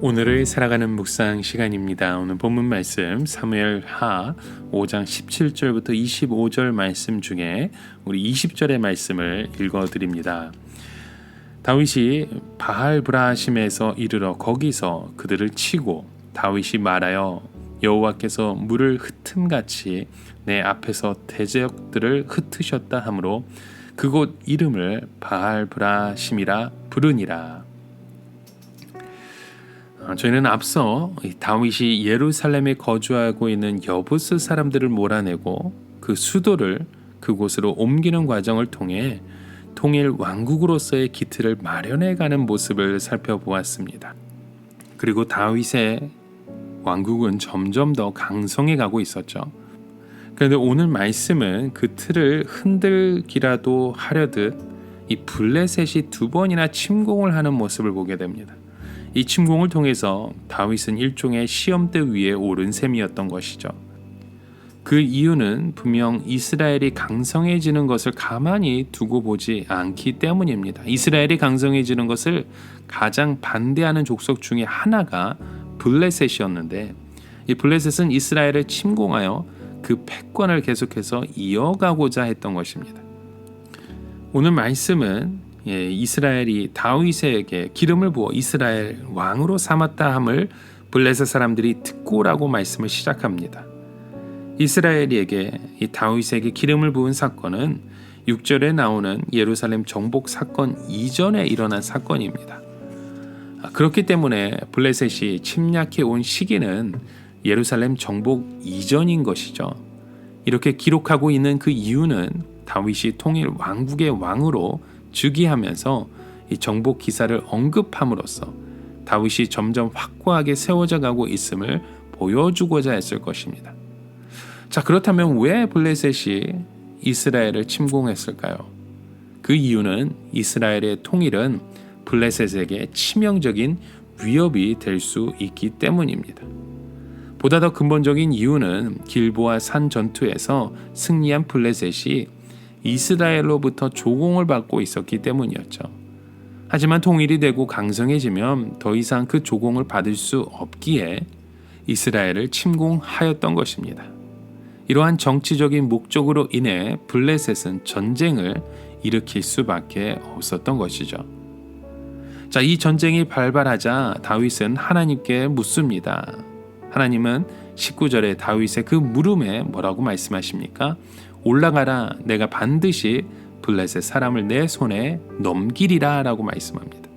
오늘을 살아가는 묵상 시간입니다. 오늘 본문 말씀 사무엘하 5장 17절부터 25절 말씀 중에 우리 20절의 말씀을 읽어드립니다. 다윗이 바알브라심에서 이르러 거기서 그들을 치고 다윗이 말하여 여호와께서 물을 흩음같이 내 앞에서 대적들을 흩으셨다 하므로 그곳 이름을 바알브라심이라 부르니라. 저희는 앞서 다윗이 예루살렘에 거주하고 있는 여부스 사람들을 몰아내고 그 수도를 그곳으로 옮기는 과정을 통해 통일 왕국으로서의 기틀을 마련해가는 모습을 살펴보았습니다. 그리고 다윗의 왕국은 점점 더 강성해가고 있었죠. 그런데 오늘 말씀은 그 틀을 흔들기라도 하려듯 이 블레셋이 두 번이나 침공을 하는 모습을 보게 됩니다. 이 침공을 통해서 다윗은 일종의 시험대 위에 오른 셈이었던 것이죠. 그 이유는 분명 이스라엘이 강성해지는 것을 가만히 두고 보지 않기 때문입니다. 이스라엘이 강성해지는 것을 가장 반대하는 족속 중에 하나가 블레셋이었는데, 이 블레셋은 이스라엘을 침공하여 그 패권을 계속해서 이어가고자 했던 것입니다. 오늘 말씀은 이스라엘이 다윗에게 기름을 부어 이스라엘 왕으로 삼았다 함을 블레셋 사람들이 듣고라고 말씀을 시작합니다. 이스라엘에게 이 다윗에게 기름을 부은 사건은 6절에 나오는 예루살렘 정복 사건 이전에 일어난 사건입니다. 그렇기 때문에 블레셋이 침략해 온 시기는 예루살렘 정복 이전인 것이죠. 이렇게 기록하고 있는 그 이유는 다윗이 통일 왕국의 왕으로 즉위하면서 이 정복 기사를 언급함으로써 다윗이 점점 확고하게 세워져 가고 있음을 보여주고자 했을 것입니다. 자, 그렇다면 왜 블레셋이 이스라엘을 침공했을까요? 그 이유는 이스라엘의 통일은 블레셋에게 치명적인 위협이 될 수 있기 때문입니다. 보다 더 근본적인 이유는 길보아 산 전투에서 승리한 블레셋이 이스라엘로부터 조공을 받고 있었기 때문이었죠. 하지만 통일이 되고 강성해지면 더 이상 그 조공을 받을 수 없기에 이스라엘을 침공하였던 것입니다. 이러한 정치적인 목적으로 인해 블레셋은 전쟁을 일으킬 수밖에 없었던 것이죠. 자, 이 전쟁이 발발하자 다윗은 하나님께 묻습니다. 하나님은 19절에 다윗의 그 물음에 뭐라고 말씀하십니까? 올라가라, 내가 반드시 블레셋 사람을 내 손에 넘기리라 라고 말씀합니다.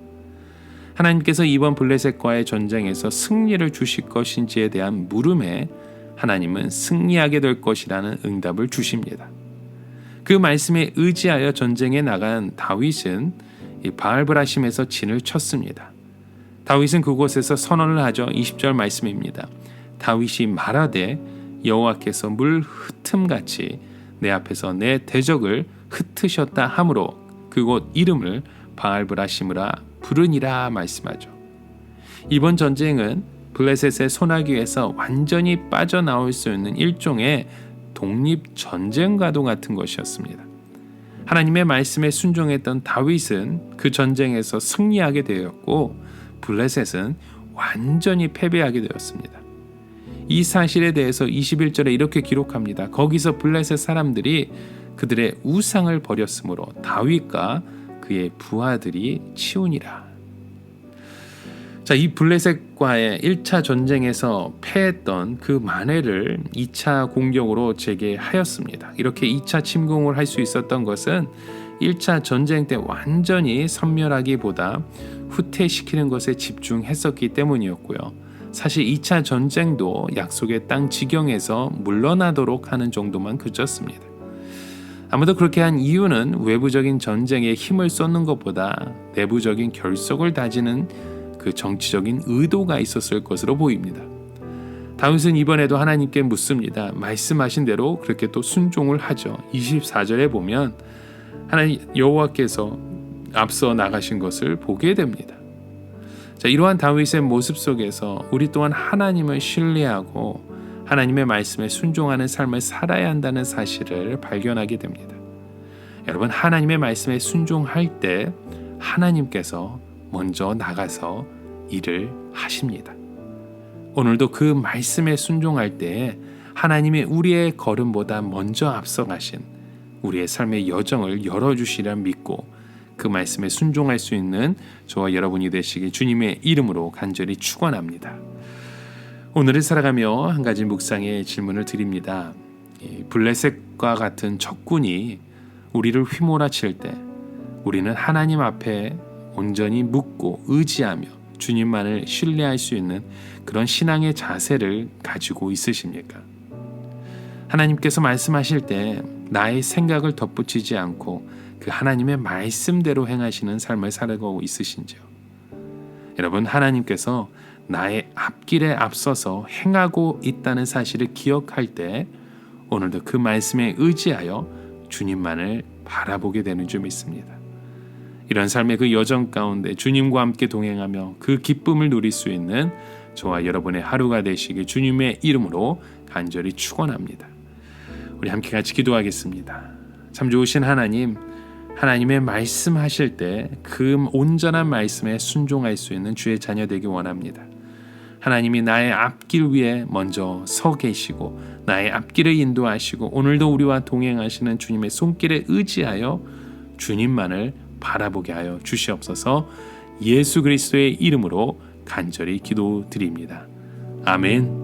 하나님께서 이번 블레셋과의 전쟁에서 승리를 주실 것인지에 대한 물음에 하나님은 승리하게 될 것이라는 응답을 주십니다. 그 말씀에 의지하여 전쟁에 나간 다윗은 이 바알브라심에서 진을 쳤습니다. 다윗은 그곳에서 선언을 하죠. 20절 말씀입니다. 다윗이 말하되 여호와께서 물 흩음같이 내 앞에서 내 대적을 흩으셨다 하므로 그곳 이름을 바알브라심이라 부르니라 말씀하죠. 이번 전쟁은 블레셋의 손아귀에서 완전히 빠져나올 수 있는 일종의 독립전쟁과도 같은 것이었습니다. 하나님의 말씀에 순종했던 다윗은 그 전쟁에서 승리하게 되었고 블레셋은 완전히 패배하게 되었습니다. 이 사실에 대해서 21절에 이렇게 기록합니다. 거기서 블레셋 사람들이 그들의 우상을 버렸으므로 다윗과 그의 부하들이 치우니라. 자, 이 블레셋과의 1차 전쟁에서 패했던 그 만회를 2차 공격으로 재개하였습니다. 이렇게 2차 침공을 할 수 있었던 것은 1차 전쟁 때 완전히 섬멸하기보다 후퇴시키는 것에 집중했었기 때문이었고요. 사실 2차 전쟁도 약속의 땅 지경에서 물러나도록 하는 정도만 그쳤습니다. 아무도 그렇게 한 이유는 외부적인 전쟁에 힘을 쏟는 것보다 내부적인 결속을 다지는 그 정치적인 의도가 있었을 것으로 보입니다. 다윗은 이번에도 하나님께 묻습니다. 말씀하신 대로 그렇게 또 순종을 하죠. 24절에 보면 하나님 여호와께서 앞서 나가신 것을 보게 됩니다. 자, 이러한 다윗의 모습 속에서 우리 또한 하나님을 신뢰하고 하나님의 말씀에 순종하는 삶을 살아야 한다는 사실을 발견하게 됩니다. 여러분, 하나님의 말씀에 순종할 때 하나님께서 먼저 나가서 일을 하십니다. 오늘도 그 말씀에 순종할 때에 하나님이 우리의 걸음보다 먼저 앞서가신 우리의 삶의 여정을 열어주시리라 믿고 그 말씀에 순종할 수 있는 저와 여러분이 되시길 주님의 이름으로 간절히 축원합니다. 오늘을 살아가며 한 가지 묵상의 질문을 드립니다. 블레셋과 같은 적군이 우리를 휘몰아칠 때 우리는 하나님 앞에 온전히 묻고 의지하며 주님만을 신뢰할 수 있는 그런 신앙의 자세를 가지고 있으십니까? 하나님께서 말씀하실 때 나의 생각을 덧붙이지 않고 그 하나님의 말씀대로 행하시는 삶을 살아가고 있으신지요? 여러분, 하나님께서 나의 앞길에 앞서서 행하고 있다는 사실을 기억할 때 오늘도 그 말씀에 의지하여 주님만을 바라보게 되는 줄 믿습니다. 이런 삶의 그 여정 가운데 주님과 함께 동행하며 그 기쁨을 누릴 수 있는 저와 여러분의 하루가 되시길 주님의 이름으로 간절히 축원합니다. 우리 함께 같이 기도하겠습니다. 참 좋으신 하나님, 하나님의 말씀하실 때 그 온전한 말씀에 순종할 수 있는 주의 자녀 되기 원합니다. 하나님이 나의 앞길 위에 먼저 서 계시고 나의 앞길을 인도하시고 오늘도 우리와 동행하시는 주님의 손길에 의지하여 주님만을 바라보게 하여 주시옵소서. 예수 그리스도의 이름으로 간절히 기도드립니다. 아멘.